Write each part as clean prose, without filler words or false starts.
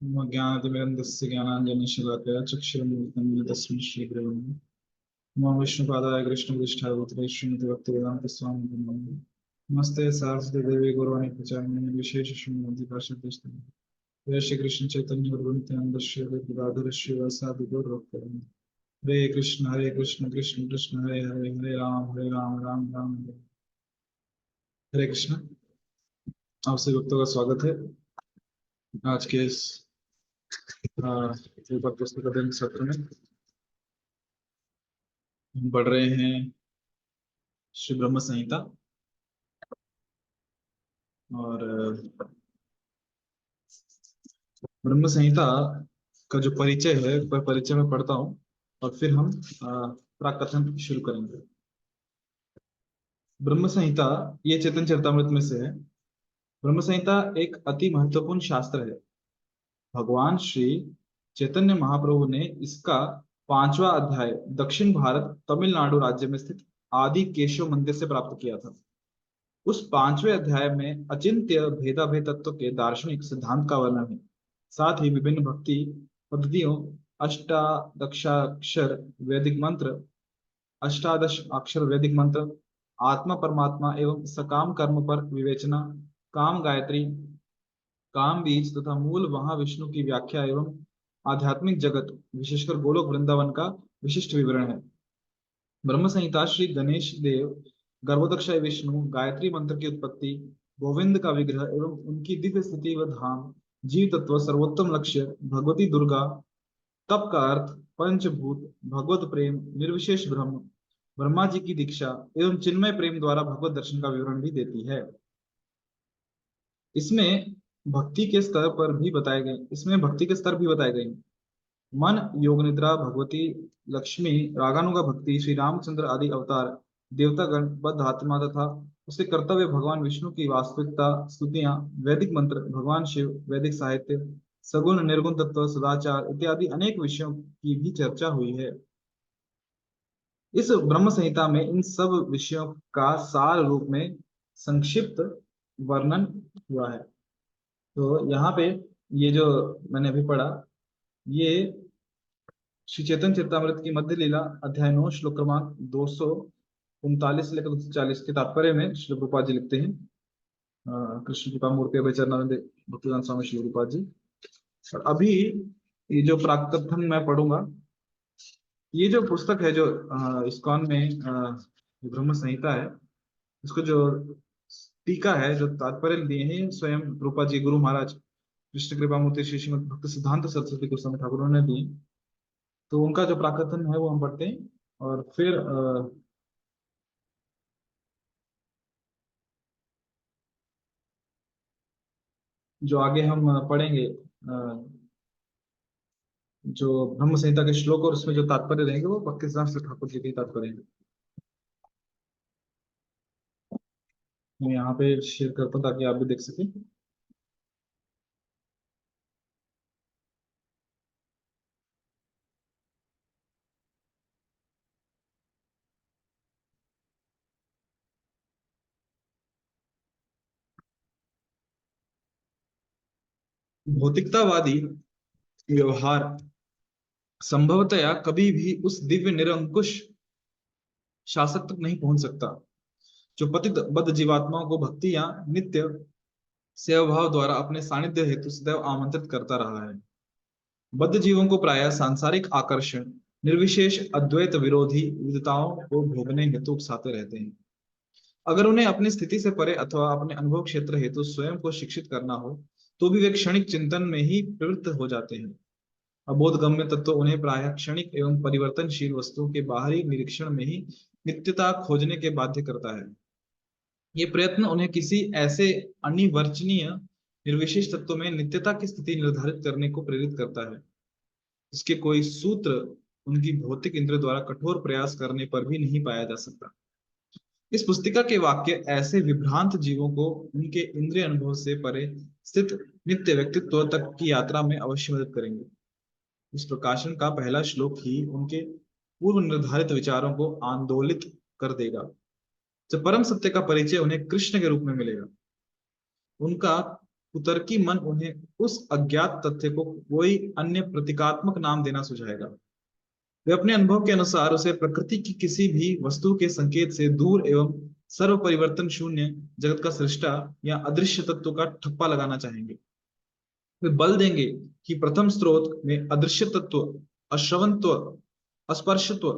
मम ज्ञानातिमिरन्दस्य ज्ञानाञ्जनशलाकया चक्षुरुन्मिलितं तस्मै श्रीगुरवे मम विष्णुपादाय कृष्णपृष्ठाय भूतले श्रीमति भक्तिवेदान्तस्वामिने नमः। नमस्ते सारस्वती देवी गौरवाणी प्रचारिणे विशेष शून्यवती भाषादेशते जय श्री कृष्ण चैतन्य प्रभु नित्यानंद श्री अद्वैत गदाधर श्रीवासादि गौरभक्तवृंद। हरे कृष्ण कृष्ण कृष्ण हरे हरे हरे राम राम राम हरे कृष्ण। आप सभी भक्तों का स्वागत है आज के इस पुस्तक अध्ययन सत्र में। हम पढ़ रहे हैं श्री ब्रह्म संहिता और ब्रह्म संहिता का जो परिचय है वह परिचय में पढ़ता हूँ और फिर हम प्राकथन शुरू करेंगे। ब्रह्म संहिता ये चैतन्य चरितामृत में से है। ब्रह्म संहिता एक अति महत्वपूर्ण शास्त्र है। भगवान श्री चैतन्य महाप्रभु ने इसका 5वां अध्याय दक्षिण भारत तमिलनाडु राज्य में स्थित आदि केशव मंदिर से प्राप्त किया था। उस 5वें अध्याय में अचिंत्य भेदाभेद तत्व के दार्शनिक सिद्धांत का वर्णन है। साथ ही विभिन्न भक्ति पद्धतियों, अष्टादशाक्षर वैदिक मंत्र, अष्टादश अक्षर वैदिक मंत्र, आत्मा परमात्मा एवं सकाम कर्म पर विवेचना, काम गायत्री, काम बीज तथा मूल महाविष्णु की व्याख्या एवं आध्यात्मिक जगत विशेषकर गोलोक वृंदावन का विशिष्ट विवरण है। ब्रह्म संहिता श्री गणेश देव, गर्भोदक्षाय विष्णु, गायत्री मंत्र की उत्पत्ति, गोविंद का विग्रह एवं उनकी दिव्य स्थिति व धाम, जीव तत्व, सर्वोत्तम लक्ष्य, भगवती दुर्गा, तप का अर्थ, पंचभूत, भगवत प्रेम, निर्विशेष ब्रह्म, ब्रह्मा जी की दीक्षा एवं चिन्मय प्रेम द्वारा भगवत दर्शन का विवरण भी देती है। इसमें भक्ति के स्तर पर भी बताए गए इसमें भक्ति के स्तर भी बताए गए हैं। मन, योग निद्रा, भगवती लक्ष्मी, रागानुगा भक्ति, श्री रामचंद्र आदि अवतार, देवतागण, बद्ध आत्मा तथा उसके कर्तव्य, भगवान विष्णु की वास्तविकता, स्तुतियां, वैदिक मंत्र, भगवान शिव, वैदिक साहित्य, सगुण निर्गुण तत्व, सदाचार इत्यादि अनेक विषयों की भी चर्चा हुई है। इस ब्रह्म संहिता में इन सब विषयों का सार रूप में संक्षिप्त वर्णन हुआ है। तो यहाँ पे ये जो मैंने अभी पढ़ा, ये श्री चैतन्य चरितामृत की मध्य लीला अध्याय 9 श्लोक क्रमांक 239 से लेकर 240 के तात्पर्य में श्री प्रभुपाद जी लिखते हैं। कृष्ण कृपा मूर्ति अभयचरणानंद भक्तिवेदांत स्वामी श्री प्रभुपाद जी। और अभी ये जो प्राकथन मैं पढ़ूंगा, ये जो पुस्तक है जो इस्कॉन में ब्रह्म संहिता है, इसको जो टीका है, जो तात्पर्य दिए हैं स्वयं प्रभुपाद जी गुरु महाराज कृष्ण कृपा मूर्ति श्री श्रीमद भक्ति सिद्धांत सरस्वती गोस्वामी ठाकुर ने दिए। तो उनका जो प्राकथन है वो हम पढ़ते हैं और फिर जो आगे हम पढ़ेंगे, जो ब्रह्म संहिता के श्लोक और उसमें जो तात्पर्य रहेंगे वो भक्ति सिद्धांत ठाकुर जी के तात्पर्य हैं। मैं यहाँ पे शेयर करता हूँ ताकि आप भी देख सकें। भौतिकतावादी व्यवहार संभवतया कभी भी उस दिव्य निरंकुश शासक तक नहीं पहुंच सकता जो पतित बद्ध जीवात्माओं को भक्ति या नित्य सेवाभाव द्वारा अपने सानिध्य हेतु सदैव आमंत्रित करता रहा है। बद्ध जीवों को प्रायः सांसारिक आकर्षण निर्विशेष अद्वैत विरोधी विविधताओं को भोगने हेतु उकसाते रहते हैं। अगर उन्हें अपनी स्थिति से परे अथवा अपने अनुभव क्षेत्र हेतु स्वयं को शिक्षित करना हो तो भी वे क्षणिक चिंतन में ही प्रवृत्त हो जाते हैं। अबोधगम्य तत्व उन्हें प्रायः क्षणिक एवं परिवर्तनशील वस्तुओं के बाहरी निरीक्षण में ही नित्यता खोजने के बाध्य करता है। ये प्रयत्न उन्हें किसी ऐसे अनिर्वचनीय निर्विशेष तत्व में नित्यता की स्थिति निर्धारित करने को प्रेरित करता है जिसके कोई सूत्र उनकी भौतिक इंद्र द्वारा कठोर प्रयास करने पर भी नहीं पाया जा सकता। इस पुस्तिका के वाक्य ऐसे विभ्रांत जीवों को उनके इंद्रिय अनुभव से परे स्थित नित्य व्यक्तित्व तक की यात्रा में अवश्य मदद करेंगे। इस प्रकाशन का पहला श्लोक ही उनके पूर्व निर्धारित विचारों को आंदोलित कर देगा। जब परम सत्य का परिचय उन्हें कृष्ण के रूप में मिलेगा, उनका कुतर्की मन उन्हें उस अज्ञात तथ्य को कोई अन्य प्रतीकात्मक नाम देना सुझाएगा। वे अपने अनुभव के अनुसार उसे प्रकृति की किसी भी वस्तु के संकेत से दूर एवं सर्व परिवर्तन शून्य जगत का सृष्टा या अदृश्य तत्व का ठप्पा लगाना चाहेंगे। वे बल देंगे कि प्रथम स्रोत में अदृश्य तत्व, अश्रवणत्व, अस्पर्शत्व,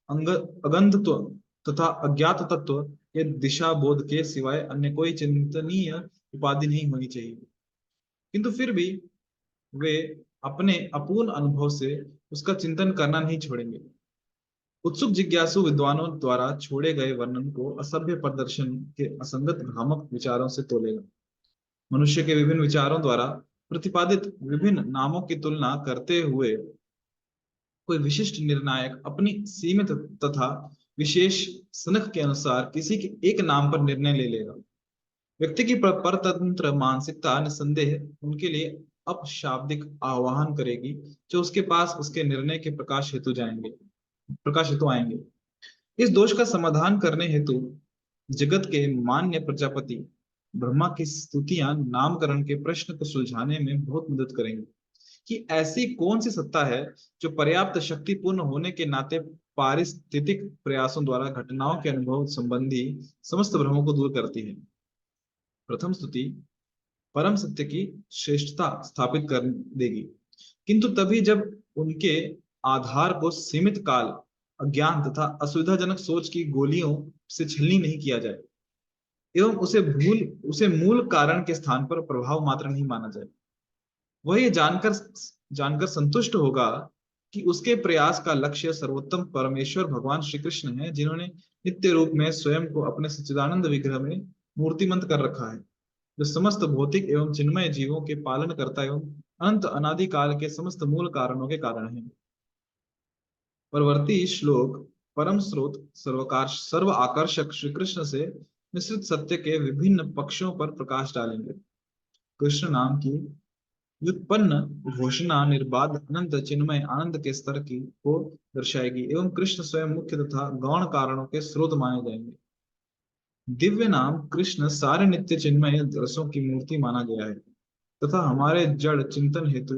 अगंधत्व तथा अज्ञात तत्व के दिशा बोध के सिवाय अन्य कोई चिंतनीय उपाधि नहीं होनी चाहिए। किंतु फिर भी वे अपने अपूर्ण अनुभव से उसका चिंतन करना नहीं छोड़ेंगे। उत्सुक जिज्ञासु विद्वानों द्वारा छोड़े गए वर्णन को असभ्य प्रदर्शन के असंगत भ्रामक विचारों से तोलेगा। मनुष्य के विभिन्न विचारों द्वारा प्रतिपादित विभिन्न नामों की तुलना करते हुए कोई विशिष्ट निर्णायक अपनी सीमित तथा विशेष सनक के अनुसार किसी के एक नाम पर निर्णय ले लेगा। व्यक्ति की परतंत्र मानसिकता निसंदेह उनके लिए अपशाब्दिक आह्वान करेगी जो उसके पास उसके निर्णय के प्रकाश हेतु आएंगे। इस दोष का समाधान करने हेतु जगत के मान्य प्रजापति ब्रह्मा की स्तुतियां नामकरण के प्रश्न को सुलझाने में बहुत मदद करेंगी कि ऐसी कौन सी सत्ता है जो पर्याप्त शक्तिपूर्ण होने के नाते पारिस्थितिक प्रयासों द्वारा घटनाओं के अनुभव संबंधी समस्त भ्रमों को दूर करती है। प्रथम स्तुति परम सत्य की श्रेष्ठता स्थापित कर देगी, किंतु तभी जब उनके आधार को सीमित काल, अज्ञान तथा असुविधाजनक सोच की गोलियों से छलनी नहीं किया जाए एवं उसे मूल कारण के स्थान पर प्रभाव मात्र नहीं माना जाए। वह ये जानकर संतुष्ट होगा कि उसके प्रयास का लक्ष्य सर्वोत्तम परमेश्वर भगवान श्री कृष्ण है, जिन्होंने नित्य रूप में स्वयं को अपने सच्चिदानंद विग्रह में मूर्तिमंत कर रखा है, जो समस्त भौतिक एवं चिन्मय जीवों के पालन करता एवं अनंत अनादि काल के समस्त मूल कारणों के कारण है। परवर्ती श्लोक परम स्रोत सर्व आकर्षक श्री कृष्ण से मिश्रित सत्य के विभिन्न पक्षों पर प्रकाश डालेंगे। कृष्ण नाम की व्युत्पन्न घोषणा निर्बाध अनंत चिन्मय आनंद के स्तर की को दर्शाएगी एवं कृष्ण स्वयं मुख्य तथा गौण कारणों के स्रोत माने जाएंगे। दिव्य नाम कृष्ण सारे नित्य चिन्मय रसों की मूर्ति माना गया है तथा हमारे जड़ चिंतन हेतु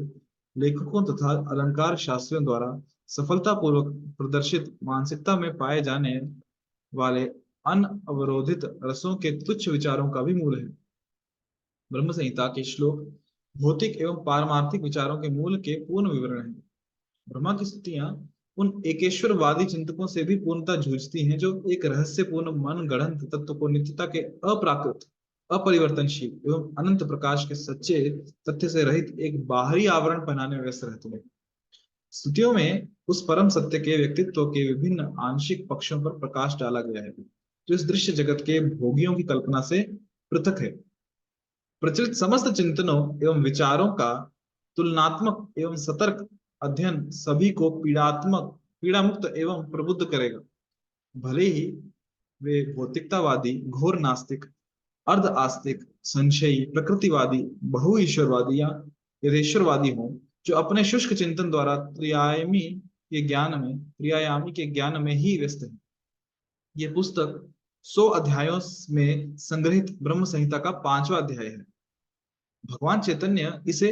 लेखकों तथा अलंकार शास्त्रियों द्वारा सफलतापूर्वक प्रदर्शित मानसिकता में पाए जाने वाले अनअवरोधित रसों के तुच्छ विचारों का भी मूल है। ब्रह्म संहिता के श्लोक भौतिक एवं पारमार्थिक विचारों के मूल के पूर्ण विवरण है। ब्रह्मा की स्तुतियां उन एकेश्वरवादी चिंतकों से भी पूर्णता जूझती हैं जो एक रहस्यपूर्ण मन गढ़ंत तत्व को नित्यता के अप्राकृत, अपरिवर्तनशील एवं अनंत प्रकाश के सच्चे तथ्य से रहित एक बाहरी आवरण पहनाने में व्यस्त रहते हैं। स्तुतियों में उस परम सत्य के व्यक्तित्व के विभिन्न आंशिक पक्षों पर प्रकाश डाला गया है जो इस दृश्य जगत के भोगियों की कल्पना से पृथक है। प्रचलित समस्त चिंतनों एवं विचारों का तुलनात्मक एवं सतर्क अध्ययन सभी को पीड़ा मुक्त एवं प्रबुद्ध करेगा। भले ही वे भौतिकतावादी, घोर नास्तिक, अर्ध आस्तिक, संशयी, प्रकृतिवादी, बहु ईश्वरवादी या यथेश्वरवादी हों, जो अपने शुष्क चिंतन द्वारा त्रियायामी के ज्ञान में ही व्यस्त है। ये पुस्तक 100 अध्यायों में संग्रहित ब्रह्म संहिता का 5वां अध्याय है। भगवान चैतन्य इसे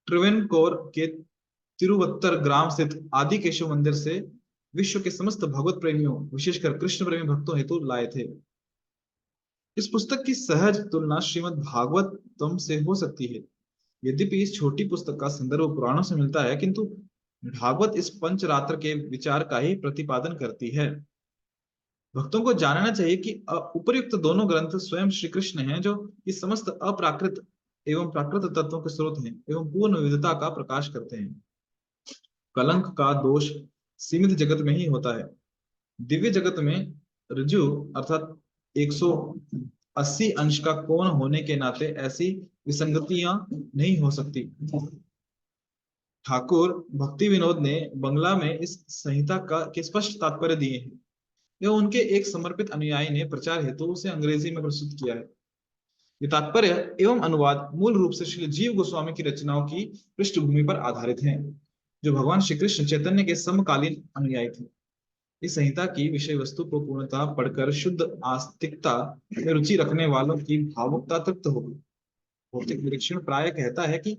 ट्रेवेनकोर के तिरुवत्तर ग्राम स्थित आदि केशव मंदिर से विश्व के समस्त भगवत प्रेमियों, विशेषकर कृष्ण प्रेमी भक्तों हेतु लाए थे। इस पुस्तक की सहज तुलना श्रीमद् भागवतम से हो सकती है। यद्यपि इस छोटी पुस्तक का संदर्भ पुराणों से मिलता है, किंतु भागवत इस पंचरात्र के विचार का ही प्रतिपादन करती है। भक्तों को जानना चाहिए कि उपर्युक्त दोनों ग्रंथ स्वयं श्री कृष्ण हैं, जो इस समस्त अप्राकृत एवं प्राकृत तत्वों के स्रोत हैं एवं पूर्ण विविधता का प्रकाश करते हैं। कलंक का दोष सीमित जगत में ही होता है। दिव्य जगत में ऋजु अर्थात 180 अंश का कोण होने के नाते ऐसी विसंगतियां नहीं हो सकती। ठाकुर भक्ति विनोद ने बंगला में इस संहिता के स्पष्ट तात्पर्य दिए हैं। यह उनके एक समर्पित अनुयायी ने प्रचार हेतु उसे अंग्रेजी में प्रस्तुत किया है। ये तात्पर्य एवं अनुवाद मूल रूप से श्री जीव गोस्वामी की रचनाओं की पृष्ठभूमि पर आधारित हैं, जो भगवान श्री कृष्ण चैतन्य के समकालीन अनुयायी थे। इस संहिता की विषय वस्तु को पूर्णतः पढ़कर शुद्ध आस्तिकता में रुचि रखने वालों की भावुकता तृप्त होगी। भौतिक निरीक्षण प्राय कहता है कि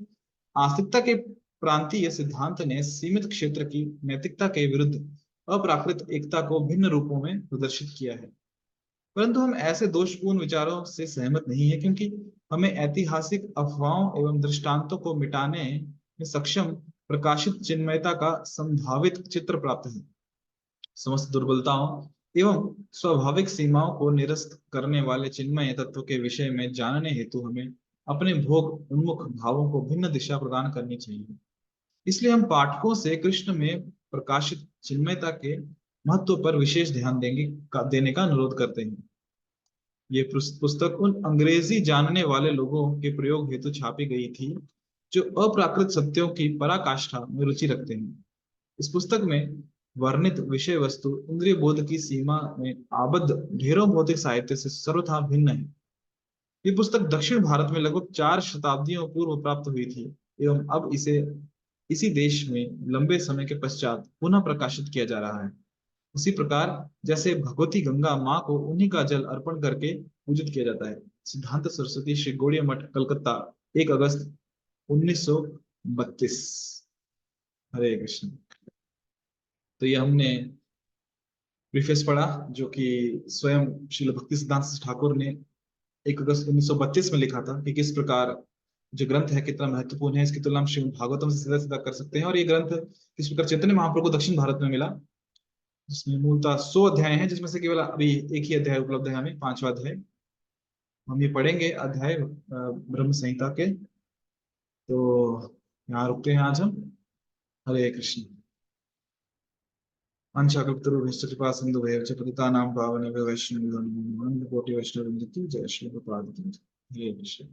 आस्तिकता के प्रांतीय सिद्धांत ने सीमित क्षेत्र की नैतिकता के विरुद्ध अप्राकृत एकता को भिन्न रूपों में प्रदर्शित किया है। परंतु हम ऐसे दोषपूर्ण विचारों से सहमत नहीं है, क्योंकि हमें ऐतिहासिक अफवाहों एवं दृष्टांतों को मिटाने में सक्षम प्रकाशित चिन्मयता का संभावित चित्र प्राप्त है। समस्त दुर्बलताओं एवं स्वाभाविक सीमाओं को निरस्त करने वाले चिन्मय तत्व के विषय में जानने हेतु हमें अपने भोग उन्मुख भावों को भिन्न दिशा प्रदान करनी चाहिए। इसलिए हम पाठकों से कृष्ण में प्रकाशित चिन्मयता के महत्व पर विशेष ध्यान देने का अनुरोध करते हैं। ये पुस्तक उन अंग्रेजी जानने वाले लोगों के प्रयोग हेतु छापी गई थी जो अप्राकृत सत्यों की पराकाष्ठा में रुचि रखते हैं। इस पुस्तक में वर्णित विषय वस्तु इंद्रिय बोध की सीमा में आबद्ध ढेरों भौतिक साहित्य से सर्वथा भिन्न है। ये पुस्तक दक्षिण भारत में लगभग 4 शताब्दियों पूर्व प्राप्त हुई थी एवं अब इसे इसी देश में लंबे समय के पश्चात पुनः प्रकाशित किया जा रहा है। उसी प्रकार जैसे भगवती गंगा माँ को उन्हीं का जल अर्पण करके पूजित किया जाता है। सिद्धांत सरस्वती श्री गौड़ीय मठ कलकत्ता 1 अगस्त 1932। हरे कृष्ण। तो ये हमने प्रीफेस पढ़ा जो कि स्वयं श्रील भक्ति सिद्धांत ठाकुर ने 1 अगस्त 1932 में लिखा था कि किस प्रकार जो ग्रंथ है कितना महत्वपूर्ण है। इसकी तुलना हम श्रीमद् भागवतम से सीधा सीधा कर सकते हैं। और ये ग्रंथ किस प्रकार चैतन्य महाप्रभु को दक्षिण भारत में मिला, जिसमें मूलतः 100 अध्याय हैं, जिसमें से केवल अभी एक ही अध्याय उपलब्ध है हमें, 5वां अध्याय। हम ये पढ़ेंगे अध्याय ब्रह्म संहिता के। तो यहाँ रुकते हैं आज हम। हरे कृष्ण। अंशाकल्पतरुभ्यश्च कृपा सिन्धुभ्यश्च च पतितानां पावनेभ्यो वैष्णवेभ्यो नमो नमः। कोटि वैष्णव वृंद की जय। श्री प्रभुपाद की जय। हरे कृष्ण।